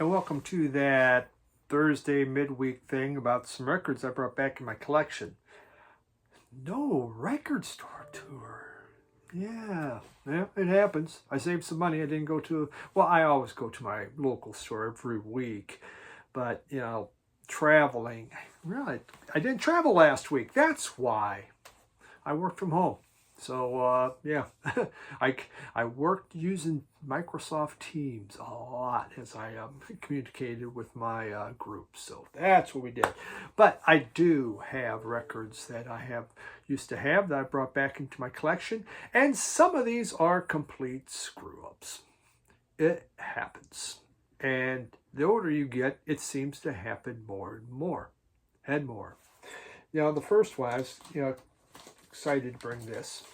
and welcome to that Thursday midweek thing about some records I brought back in my collection. No record store tour. Yeah, it happens. I saved some money. I didn't go to, well, I always go to my local store every week, but, traveling, really, I didn't travel last week. That's why. I worked from home. So, yeah, I worked using Microsoft Teams a lot as I communicated with my group. So that's what we did. But I do have records that I used to have that I brought back into my collection. And some of these are complete screw-ups. It happens. And the older you get, it seems to happen more and more and more. The first one, I was, excited to bring this.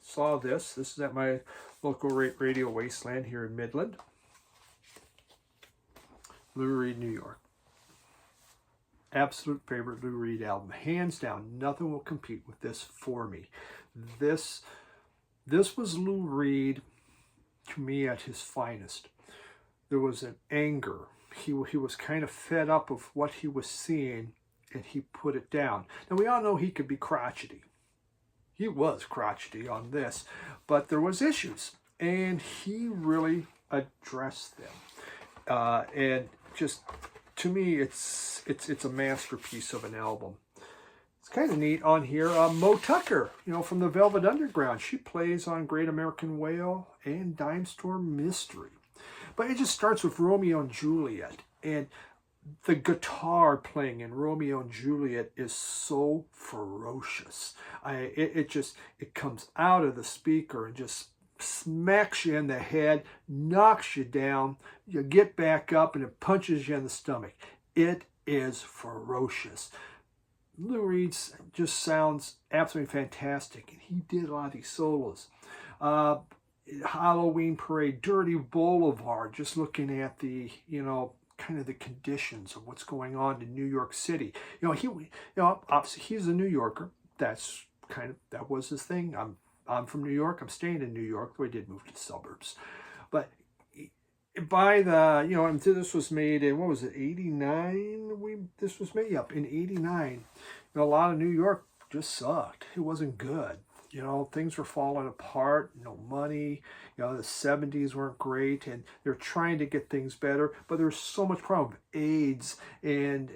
Saw this. This is at my local radio wasteland here in Midland. Lou Reed, New York. Absolute favorite Lou Reed album. Hands down, nothing will compete with this for me. This was Lou Reed, to me, at his finest. There was an anger. He was kind of fed up of what he was seeing, and he put it down. Now, we all know he could be crotchety. He was crotchety on this, but there was issues, and he really addressed them. And just, to me, it's a masterpiece of an album. It's kind of neat on here. Mo Tucker, from the Velvet Underground. She plays on Great American Whale and Dime Store Mystery. But it just starts with Romeo and Juliet, and the guitar playing in Romeo and Juliet is so ferocious. It comes out of the speaker and just smacks you in the head, knocks you down, you get back up, and it punches you in the stomach. It is ferocious. Lou Reed just sounds absolutely fantastic, and he did a lot of these solos. Halloween Parade, Dirty Boulevard, just looking at the, kind of the conditions of what's going on in New York City. Obviously he's a New Yorker. That was his thing. I'm from New York. I'm staying in New York. Though I did move to the suburbs. But by the, and this was made in, what was it, 89? This was made up in 89. A lot of New York just sucked. It wasn't good. Things were falling apart, no money, the 70s weren't great, and they're trying to get things better, but there's so much problem. AIDS and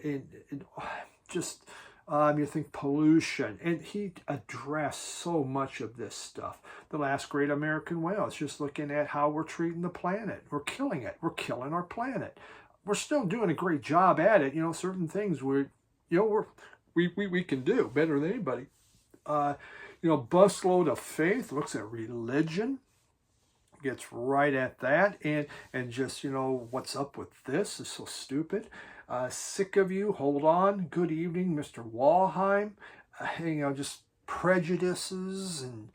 just, you think pollution, and he addressed so much of this stuff. The Last Great American Whale is just looking at how we're treating the planet. We're killing it. We're killing our planet. We're still doing a great job at it. Certain things we can do better than anybody. Busload of Faith looks at religion, gets right at that, and just, what's up with this is so stupid. Sick of You, Hold On, Good Evening, Mr. Walheim, just prejudices, and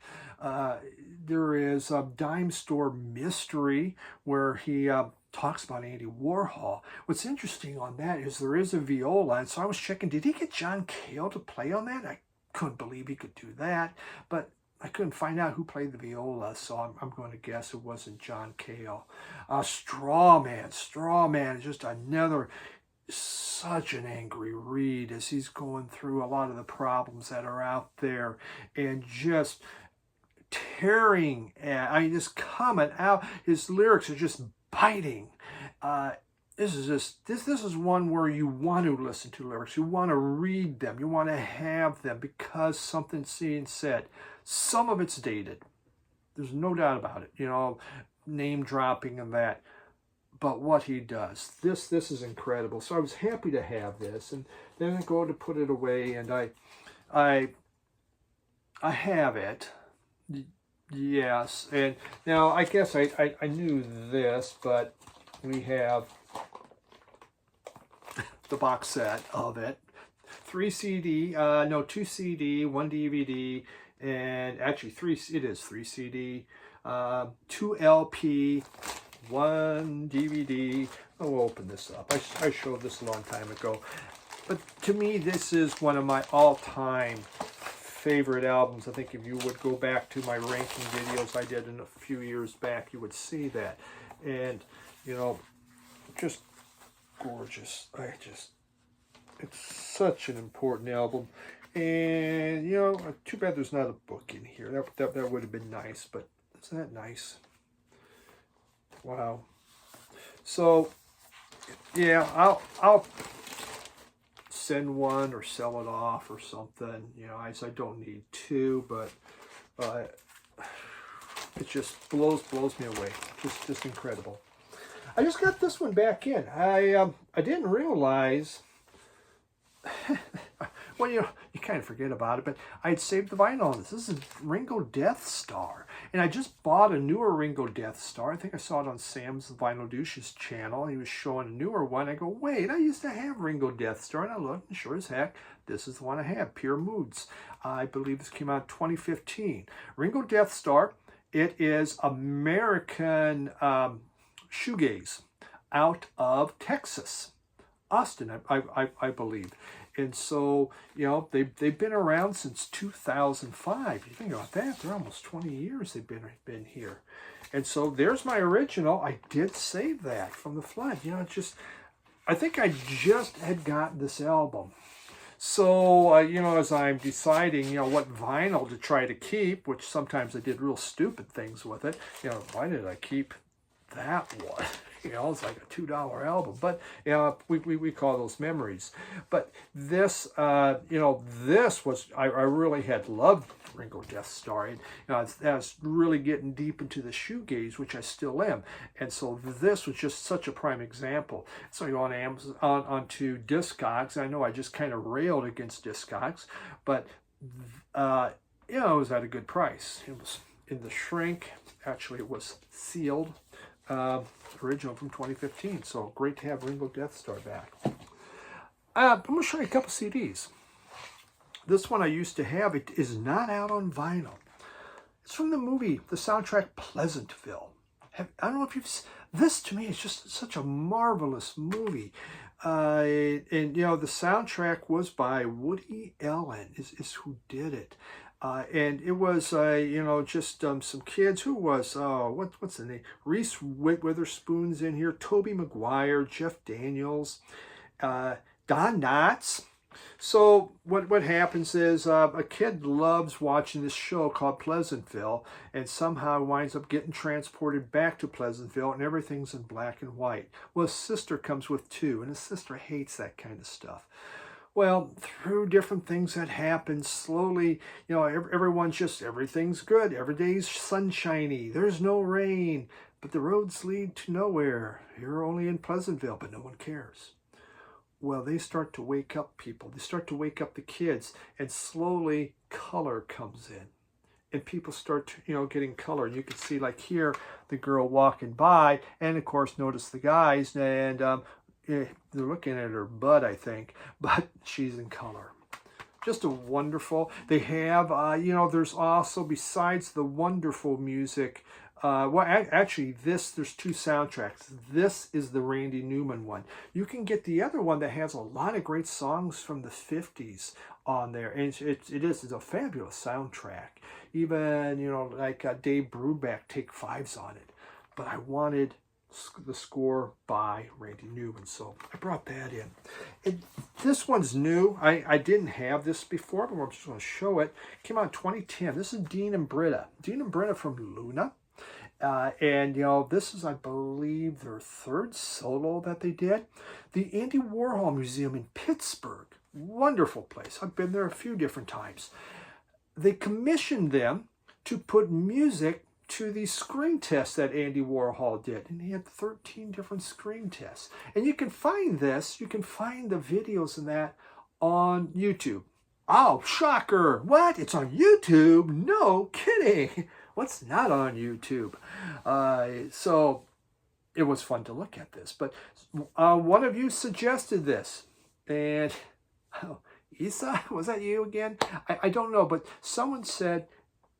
there is a Dime Store Mystery where he talks about Andy Warhol. What's interesting on that is there is a viola, and so I was checking, did he get John Cale to play on that? I couldn't believe he could do that, but I couldn't find out who played the viola, so I'm going to guess it wasn't John Cale. Strawman is just another, such an angry read as he's going through a lot of the problems that are out there, and just tearing at, just coming out. His lyrics are just biting. This is one where you want to listen to lyrics, you want to read them, you want to have them because something's being said. Some of it's dated. There's no doubt about it. Name dropping and that. But what he does, this is incredible. So I was happy to have this, and then I go to put it away, and I have it. Yes, and now I guess I knew this, but we have the box set of it. 2 CD, 1 DVD, and actually it is 3 CD, 2 LP, 1 DVD. We'll open this up. I showed this a long time ago. But to me, this is one of my all-time favorite albums. I think if you would go back to my ranking videos I did in a few years back, you would see that. And, just gorgeous. It's such an important album. And, you know, too bad there's not a book in here. That would have been nice, but isn't that nice? Wow. So, yeah, I'll send one or sell it off or something. You know, I don't need two, but it just blows me away. Just incredible. I just got this one back in. I didn't realize. Well, you know, you kind of forget about it, but I had saved the vinyl on this. This is Ringo Death Star. And I just bought a newer Ringo Death Star. I think I saw it on Sam's Vinyl Douches channel. He was showing a newer one. I go, wait, I used to have Ringo Death Star. And I looked, and sure as heck, this is the one I have, Pure Moods. I believe this came out in 2015. Ringo Death Star, it is American shoegaze out of Texas. Austin, I believe. And so, you know, they've been around since 2005. You think about that, they're almost 20 years they've been here. And so there's my original. I did save that from the flood. You know, it's just, I think I just had gotten this album. So, you know, as I'm deciding, you know, what vinyl to try to keep, which sometimes I did real stupid things with it. You know, why did I keep that one? You know, it's like a $2 album, but you know, we call those memories. But this, you know, this was, I really had loved Ringo Death Star. And, you know, I was really getting deep into the shoegaze, which I still am. And so this was just such a prime example. So you go on Amazon, onto Discogs. I know I just kind of railed against Discogs, but you know, it was at a good price. It was in the shrink. Actually, it was sealed. Original from 2015, so great to have Ringo Death Star back. I'm going to show you a couple CDs. This one I used to have. It is not out on vinyl. It's from the movie, the soundtrack Pleasantville. I don't know if you've... This, to me, is just such a marvelous movie. And, you know, the soundtrack was by Woody Allen, is who did it. And it was, you know, just some kids. Who was, what's the name? Reese Witherspoon's in here. Tobey Maguire, Jeff Daniels, Don Knotts. So what happens is a kid loves watching this show called Pleasantville and somehow winds up getting transported back to Pleasantville and everything's in black and white. Well, his sister comes with too, and his sister hates that kind of stuff. Well, through different things that happen, slowly, you know, everyone's just, everything's good. Every day's sunshiny. There's no rain. But the roads lead to nowhere. You're only in Pleasantville, but no one cares. Well, they start to wake up people. They start to wake up the kids. And slowly, color comes in. And people start, you know, getting color. You can see, like here, the girl walking by. And, of course, notice the guys. And they're looking at her butt, I think, but she's in color. Just a wonderful. They have, you know, there's also, besides the wonderful music, well, actually, there's two soundtracks. This is the Randy Newman one. You can get the other one that has a lot of great songs from the 50s on there. And it's a fabulous soundtrack. Even, you know, like Dave Brubeck, Take Fives on it. But I wanted the score by Randy Newman, so I brought that in. This one's new. I didn't have this before, but I'm just going to show it. It came out in 2010. This is Dean and Britta. Dean and Britta from Luna. And, you know, this is, I believe, their third solo that they did. The Andy Warhol Museum in Pittsburgh. Wonderful place. I've been there a few different times. They commissioned them to put music to the screen tests that Andy Warhol did. And he had 13 different screen tests. And you can find this, you can find the videos and that on YouTube. Oh, shocker. What? It's on YouTube? No kidding. What's not on YouTube? So it was fun to look at this. But one of you suggested this. And, Isa, was that you again? I don't know, but someone said,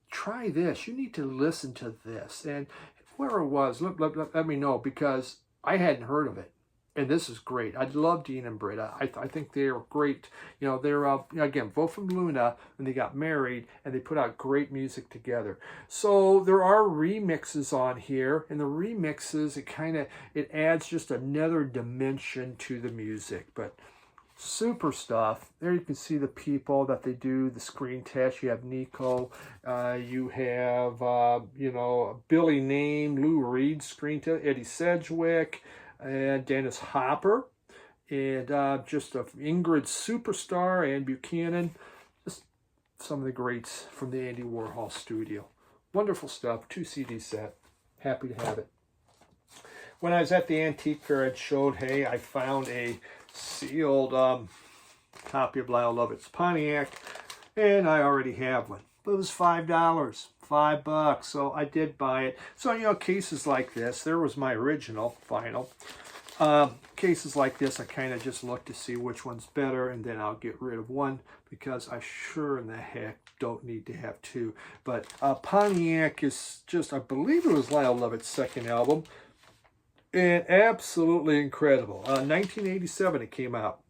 try this. You need to listen to this. And whoever it was, let me know, because I hadn't heard of it. And this is great. I love Dean and Britta. I think they're great. You know, they're, again, both from Luna, and they got married, and they put out great music together. So there are remixes on here, and the remixes, it adds just another dimension to the music. But super stuff. There you can see the people that they do the screen test. You have Nico, you have, you know, Billy Name, Lou Reed screen test, Eddie Sedgwick, and Dennis Hopper, and just Ingrid Superstar and Buchanan. Just some of the greats from the Andy Warhol studio. Wonderful stuff. 2 CD set. Happy to have it. When I was at the antique fair, it showed, hey, I found a sealed copy of Love Its Pontiac, and I already have one. But it was $5, $5, so I did buy it. So, you know, cases like this, there was my original vinyl. Cases like this, I kind of just look to see which one's better, and then I'll get rid of one, because I sure in the heck don't need to have two. But Pontiac is just, I believe it was Lyle Lovett's second album, and absolutely incredible. 1987 it came out.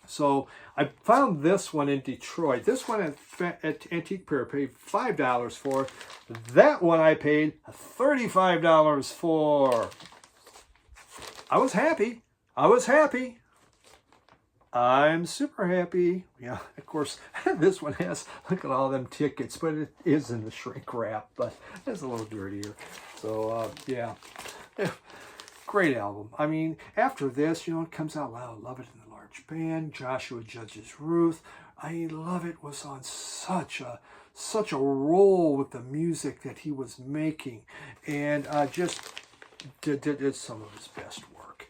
So I found this one in Detroit. This one at Antique Fair I paid $5 for. That one I paid $35 for. I was happy. I was happy. I'm super happy. Yeah, of course, this one has, look at all them tickets, but it is in the shrink wrap, but it's a little dirtier. So, yeah. Great album. I mean, after this, you know, it comes out loud. Love It in the Large Band, Joshua Judge's Ruth. I Love It was on such a roll with the music that he was making, and just did some of his best work,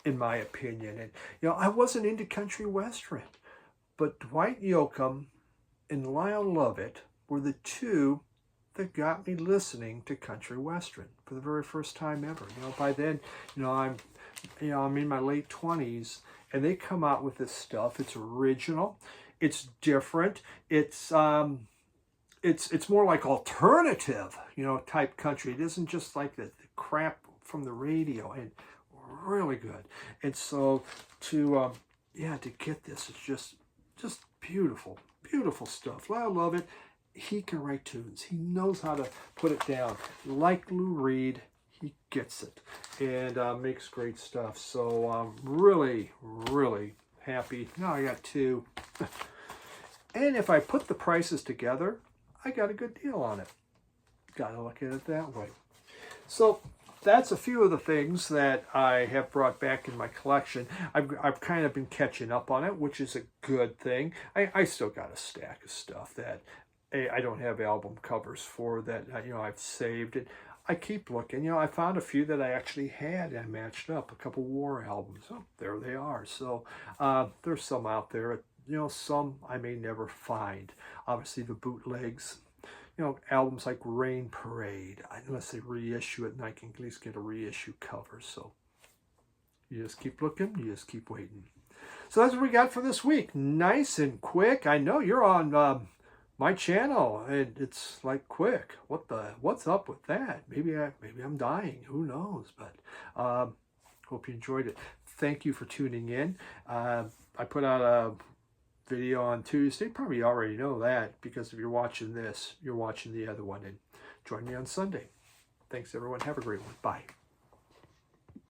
in my opinion. And, you know, I wasn't into country western, but Dwight Yoakam and Lyle Lovett were the two that got me listening to country western for the very first time ever. You know, by then, I'm in my late 20s, and they come out with this stuff. It's original, it's different, it's more like alternative, you know, type country. It isn't just like the crap from the radio, and really good. And so to get this, it's just beautiful stuff. I love it. He can write tunes. He knows how to put it down. Like Lou Reed, he gets it, and makes great stuff. So I'm really happy. Now I got two. And if I put the prices together, I got a good deal on it. Got to look at it that way. So that's a few of the things that I have brought back in my collection. I've kind of been catching up on it, which is a good thing. I still got a stack of stuff that I don't have album covers for, that I've saved it. I keep looking. I found a few that I actually had and matched up. A couple War albums. Oh, there they are. So there's some out there. Some I may never find. Obviously the bootlegs. Albums like Rain Parade, unless they reissue it, and I can at least get a reissue cover. So you just keep looking, you just keep waiting. So that's what we got for this week. Nice and quick. I know you're on my channel, and it's like quick. What's up with that? Maybe I'm dying. Who knows? But hope you enjoyed it. Thank you for tuning in. I put out a video on Tuesday. Probably already know that, because if you're watching this, you're watching the other one. And join me on Sunday. Thanks, everyone. Have a great one. Bye.